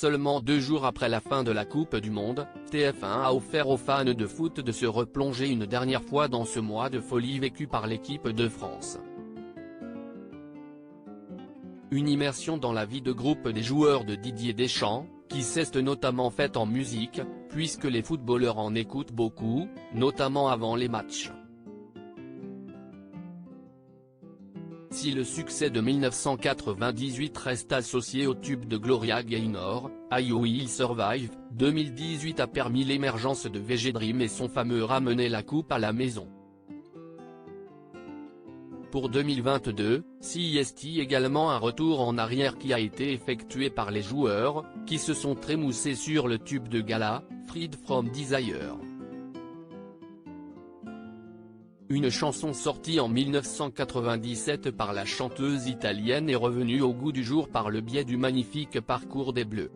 Seulement 2 jours après la fin de la Coupe du Monde, TF1 a offert aux fans de foot de se replonger une dernière fois dans ce mois de folie vécu par l'équipe de France. Une immersion dans la vie de groupe des joueurs de Didier Deschamps, qui s'est notamment faite en musique, puisque les footballeurs en écoutent beaucoup, notamment avant les matchs. Si le succès de 1998 reste associé au tube de Gloria Gaynor, I Will Survive, 2018 a permis l'émergence de VG Dream et son fameux Ramener la coupe à la maison. Pour 2022, CIST également un retour en arrière qui a été effectué par les joueurs, qui se sont trémoussés sur le tube de gala, Freed from Desire. Une chanson sortie en 1997 par la chanteuse italienne est revenue au goût du jour par le biais du magnifique parcours des Bleus.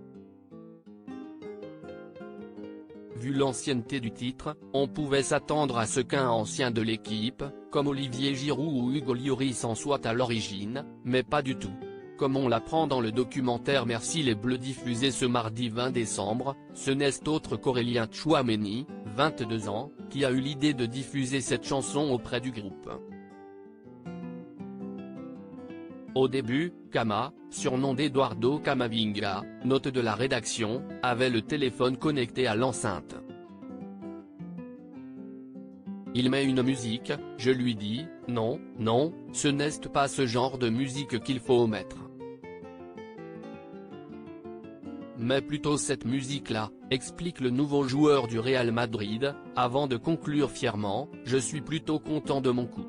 Vu l'ancienneté du titre, on pouvait s'attendre à ce qu'un ancien de l'équipe, comme Olivier Giroud ou Hugo Lloris en soit à l'origine, mais pas du tout. Comme on l'apprend dans le documentaire Merci les Bleus diffusé ce mardi 20 décembre, ce n'est autre qu'Aurélien Tchouaméni, 22 ans, qui a eu l'idée de diffuser cette chanson auprès du groupe. Au début, Kama, surnom d'Eduardo Camavinga, note de la rédaction, avait le téléphone connecté à l'enceinte. Il met une musique, je lui dis, non, non, ce n'est pas ce genre de musique qu'il faut mettre. Mais plutôt cette musique-là, explique le nouveau joueur du Real Madrid, avant de conclure fièrement, je suis plutôt content de mon coup.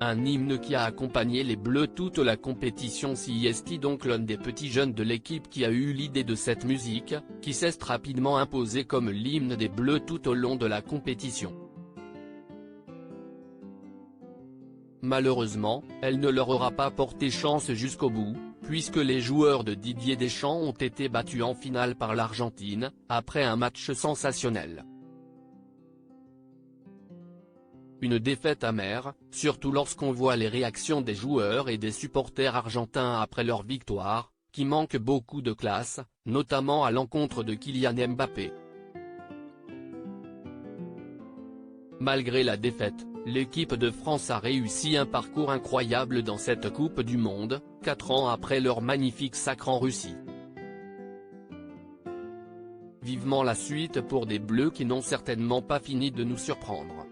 Un hymne qui a accompagné les Bleus toute la compétition. CIST donc l'un des petits jeunes de l'équipe qui a eu l'idée de cette musique, qui s'est rapidement imposée comme l'hymne des Bleus tout au long de la compétition. Malheureusement, elle ne leur aura pas porté chance jusqu'au bout, puisque les joueurs de Didier Deschamps ont été battus en finale par l'Argentine, après un match sensationnel. Une défaite amère, surtout lorsqu'on voit les réactions des joueurs et des supporters argentins après leur victoire, qui manquent beaucoup de classe, notamment à l'encontre de Kylian Mbappé. Malgré la défaite, l'équipe de France a réussi un parcours incroyable dans cette Coupe du Monde, 4 ans après leur magnifique sacre en Russie. Vivement la suite pour des Bleus qui n'ont certainement pas fini de nous surprendre.